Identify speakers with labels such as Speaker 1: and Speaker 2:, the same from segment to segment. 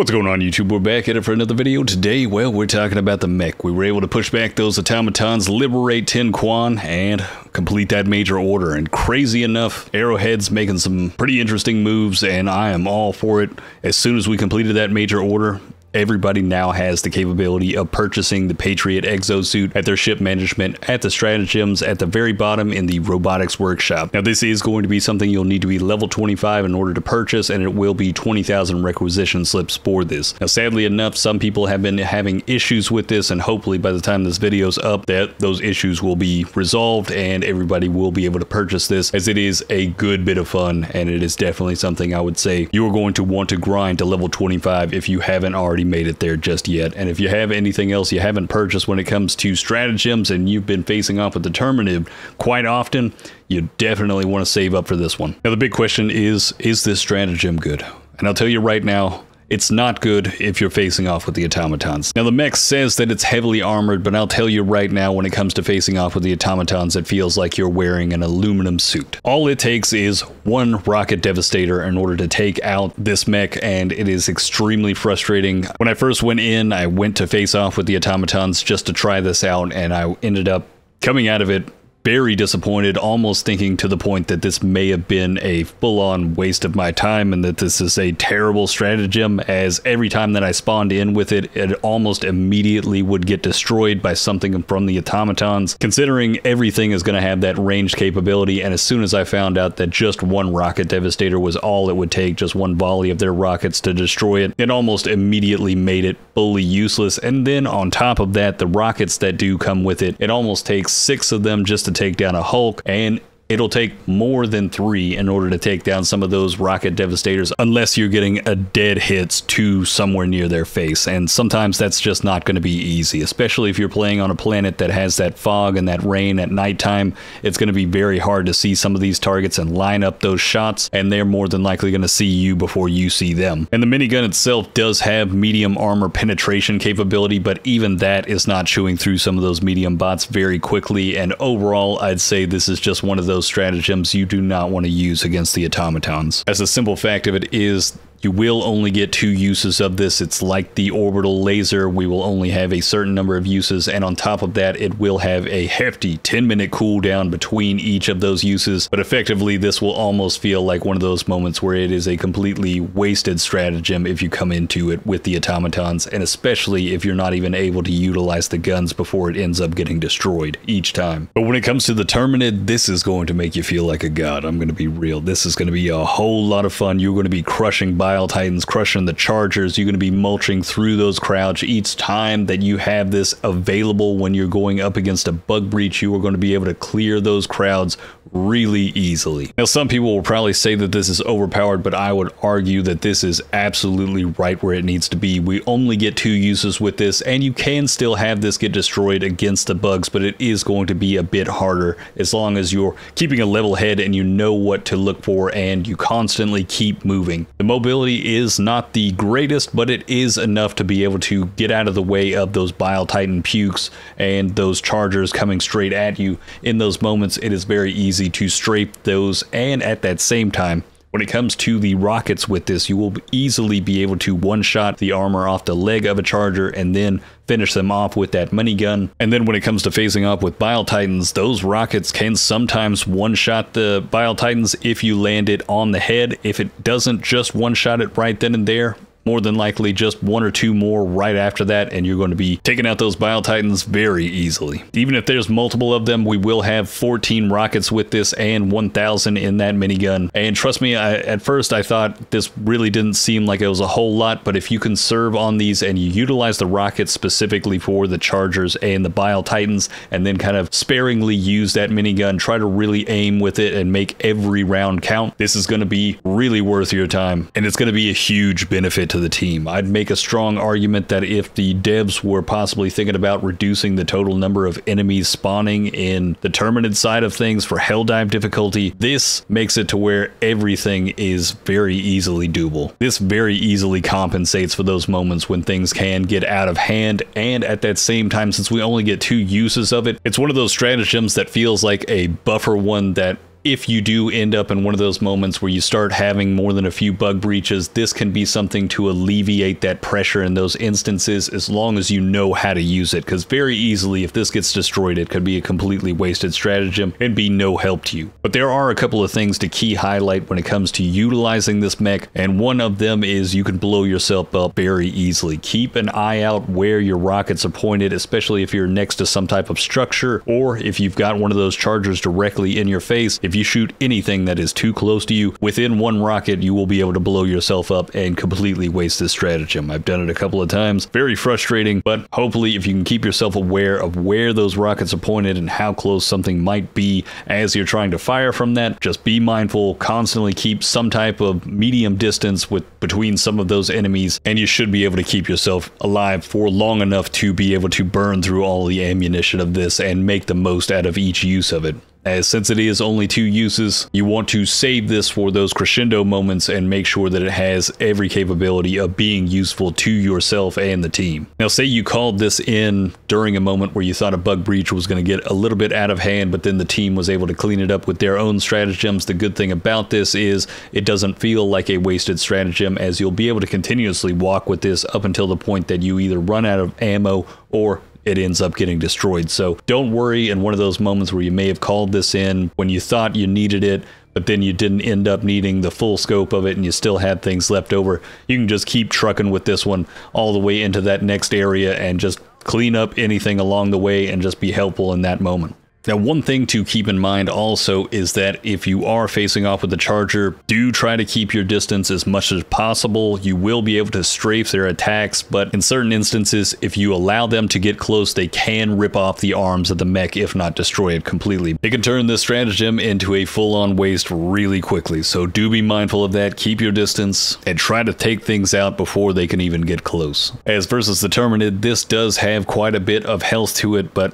Speaker 1: What's going on, YouTube? We're back at it for another video. Today, well, we're talking about the Mech. We were able to push back those automatons, liberate 10 Quan, and complete that major order. And crazy enough, Arrowhead's making some pretty interesting moves, and I am all for it. As soon as we completed that major order, everybody now has the capability of purchasing the Patriot Exosuit at their ship management, at the stratagems, at the very bottom in the robotics workshop. Now, this is going to be something you'll need to be level 25 in order to purchase, and it will be 20,000 requisition slips for this. Now, sadly enough, some people have been having issues with this, and hopefully by the time this video's up, that those issues will be resolved and everybody will be able to purchase this, as it is a good bit of fun, and it is definitely something I would say you are going to want to grind to level 25 if you haven't already made it there just yet. And if you have anything else you haven't purchased when it comes to stratagems and you've been facing off with the Terminative quite often, you definitely want to save up for this one. Now, the big question is this stratagem good? And I'll tell you right now, it's not good if you're facing off with the automatons. Now, the Mech says that it's heavily armored, but I'll tell you right now, when it comes to facing off with the automatons, it feels like you're wearing an aluminum suit. All it takes is one rocket devastator in order to take out this Mech, and it is extremely frustrating. When I first went in, I went to face off with the automatons just to try this out, and I ended up coming out of it very disappointed, almost thinking to the point that this may have been a full-on waste of my time and that this is a terrible stratagem, as every time that I spawned in with it, it almost immediately would get destroyed by something from the automatons, considering everything is going to have that ranged capability. And as soon as I found out that just one rocket devastator was all it would take, just one volley of their rockets to destroy it, it almost immediately made it fully useless. And then on top of that, the rockets that do come with it, it almost takes 6 of them just to take down a Hulk, and it'll take more than 3 in order to take down some of those rocket devastators, unless you're getting a dead hits to somewhere near their face. And sometimes that's just not going to be easy, especially if you're playing on a planet that has that fog and that rain at nighttime. It's going to be very hard to see some of these targets and line up those shots, and they're more than likely going to see you before you see them. And the minigun itself does have medium armor penetration capability, but even that is not chewing through some of those medium bots very quickly. And overall, I'd say this is just one of those stratagems you do not want to use against the automatons. As a simple fact of it is, you will only get 2 uses of this. It's like the orbital laser. We will only have a certain number of uses, and on top of that, it will have a hefty 10-minute cooldown between each of those uses. But effectively, this will almost feel like one of those moments where it is a completely wasted stratagem if you come into it with the automatons, and especially if you're not even able to utilize the guns before it ends up getting destroyed each time. But when it comes to the Terminative, this is going to make you feel like a god. I'm going to be real. This is going to be a whole lot of fun. You're going to be crushing Titans, crushing the Chargers. You're going to be mulching through those crowds each time that you have this available. When you're going up against a bug breach, you are going to be able to clear those crowds really easily. Now, some people will probably say that this is overpowered, but I would argue that this is absolutely right where it needs to be. We only get 2 uses with this, and you can still have this get destroyed against the bugs, but it is going to be a bit harder as long as you're keeping a level head and you know what to look for and you constantly keep moving. The mobility is not the greatest, but it is enough to be able to get out of the way of those Bile Titan pukes and those Chargers coming straight at you. In those moments, it is very easy to strafe those, and at that same time, when it comes to the rockets with this, you will easily be able to one-shot the armor off the leg of a Charger and then finish them off with that minigun. And then when it comes to facing off with Bile Titans, those rockets can sometimes one-shot the Bile Titans if you land it on the head. If it doesn't just one-shot it right then and there, more than likely just 1 or 2 more right after that, and you're going to be taking out those Bile Titans very easily. Even if there's multiple of them, we will have 14 rockets with this and 1,000 in that minigun. And trust me, at first I thought this really didn't seem like it was a whole lot, but if you can serve on these and you utilize the rockets specifically for the Chargers and the Bile Titans, and then kind of sparingly use that minigun, try to really aim with it and make every round count, this is going to be really worth your time, and it's going to be a huge benefit to the team. I'd make a strong argument that if the devs were possibly thinking about reducing the total number of enemies spawning in the Terminative side of things for Helldive difficulty, this makes it to where everything is very easily doable. This very easily compensates for those moments when things can get out of hand, and at that same time, since we only get 2 uses of it, it's one of those stratagems that feels like a buffer one that if you do end up in one of those moments where you start having more than a few bug breaches, this can be something to alleviate that pressure in those instances, as long as you know how to use it, because very easily if this gets destroyed, it could be a completely wasted stratagem and be no help to you. But there are a couple of things to key highlight when it comes to utilizing this mech, and one of them is you can blow yourself up very easily. Keep an eye out where your rockets are pointed, especially if you're next to some type of structure, or if you've got one of those chargers directly in your face. If you shoot anything that is too close to you, within one rocket you will be able to blow yourself up and completely waste this stratagem. I've done it a couple of times. Very frustrating, but hopefully if you can keep yourself aware of where those rockets are pointed and how close something might be as you're trying to fire from that, just be mindful, constantly keep some type of medium distance between some of those enemies, and you should be able to keep yourself alive for long enough to be able to burn through all the ammunition of this and make the most out of each use of it. As since it is only 2 uses, you want to save this for those crescendo moments and make sure that it has every capability of being useful to yourself and the team. Now, say you called this in during a moment where you thought a bug breach was going to get a little bit out of hand, but then the team was able to clean it up with their own stratagems. The good thing about this is it doesn't feel like a wasted stratagem, as you'll be able to continuously walk with this up until the point that you either run out of ammo or it ends up getting destroyed. So don't worry in one of those moments where you may have called this in when you thought you needed it, but then you didn't end up needing the full scope of it and you still had things left over. You can just keep trucking with this one all the way into that next area and just clean up anything along the way and just be helpful in that moment. Now, one thing to keep in mind also is that if you are facing off with the charger, do try to keep your distance as much as possible. You will be able to strafe their attacks, but in certain instances, if you allow them to get close, they can rip off the arms of the mech, if not destroy it completely. They can turn this stratagem into a full-on waste really quickly, so do be mindful of that. Keep your distance and try to take things out before they can even get close. As versus the Terminid, this does have quite a bit of health to it, but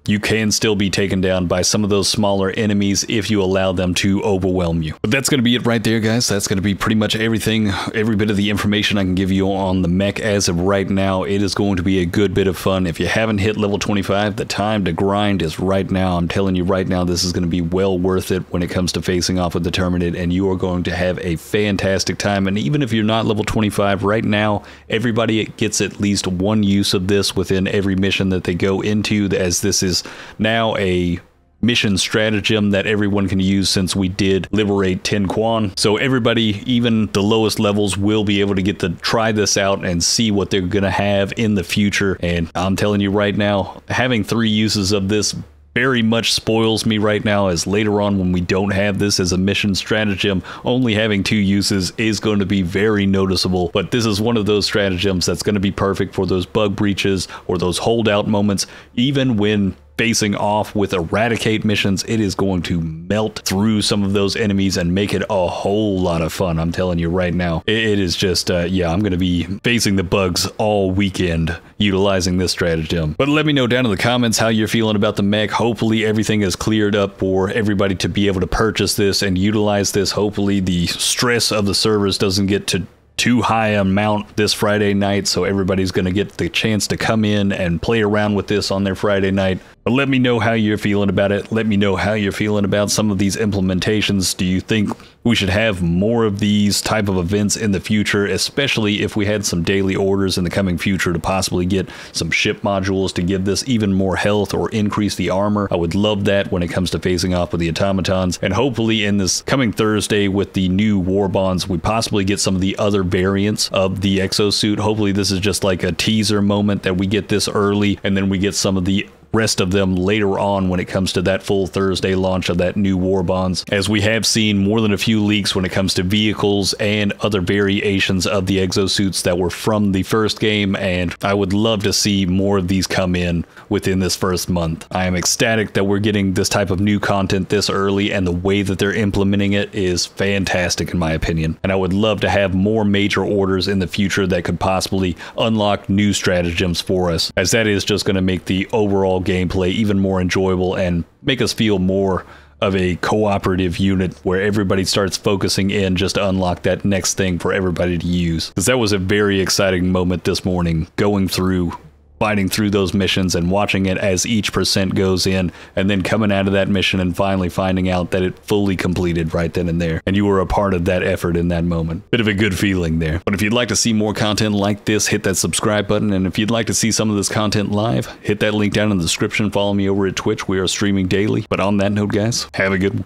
Speaker 1: you can still be taken down by some of those smaller enemies if you allow them to overwhelm you. But that's going to be it right there, guys. That's going to be pretty much everything, every bit of the information I can give you on the mech as of right now. It is going to be a good bit of fun. If you haven't hit level 25, the time to grind is right now. I'm telling you right now, this is going to be well worth it when it comes to facing off with the Terminid, and you are going to have a fantastic time. And even if you're not level 25 right now, everybody gets at least one use of this within every mission that they go into, as this is now a mission stratagem that everyone can use since we did liberate 10 Quan. So everybody, even the lowest levels, will be able to get to try this out and see what they're gonna have in the future. And I'm telling you right now, having 3 uses of this very much spoils me right now, as later on when we don't have this as a mission stratagem, only having 2 uses is going to be very noticeable. But this is one of those stratagems that's going to be perfect for those bug breaches or those holdout moments. Even when facing off with eradicate missions, it is going to melt through some of those enemies and make it a whole lot of fun. I'm telling you right now, it is just yeah, I'm going to be facing the bugs all weekend utilizing this stratagem. But let me know down in the comments how you're feeling about the mech. Hopefully everything is cleared up for everybody to be able to purchase this and utilize this. Hopefully the stress of the servers doesn't get to too high amount this Friday night, so everybody's going to get the chance to come in and play around with this on their Friday night. But let me know how you're feeling about it. Let me know how you're feeling about some of these implementations. Do you think we should have more of these type of events in the future, especially if we had some daily orders in the coming future to possibly get some ship modules to give this even more health or increase the armor? I would love that when it comes to facing off with the automatons. And hopefully in this coming Thursday with the new war bonds, we possibly get some of the other variants of the exosuit. Hopefully this is just like a teaser moment that we get this early, and then we get some of the rest of them later on when it comes to that full Thursday launch of that new war bonds, as we have seen more than a few leaks when it comes to vehicles and other variations of the exosuits that were from the first game, and I would love to see more of these come in within this first month. I am ecstatic that we're getting this type of new content this early, and the way that they're implementing it is fantastic in my opinion, and I would love to have more major orders in the future that could possibly unlock new stratagems for us, as that is just going to make the overall gameplay even more enjoyable and make us feel more of a cooperative unit where everybody starts focusing in just to unlock that next thing for everybody to use. Because that was a very exciting moment this morning, going through fighting through those missions and watching it as each percent goes in, and then coming out of that mission and finally finding out that it fully completed right then and there, and you were a part of that effort in that moment. Bit of a good feeling there. But if you'd like to see more content like this, hit that subscribe button, and if you'd like to see some of this content live, hit that link down in the description. Follow me over at Twitch. We are streaming daily. But on that note, guys, have a good one.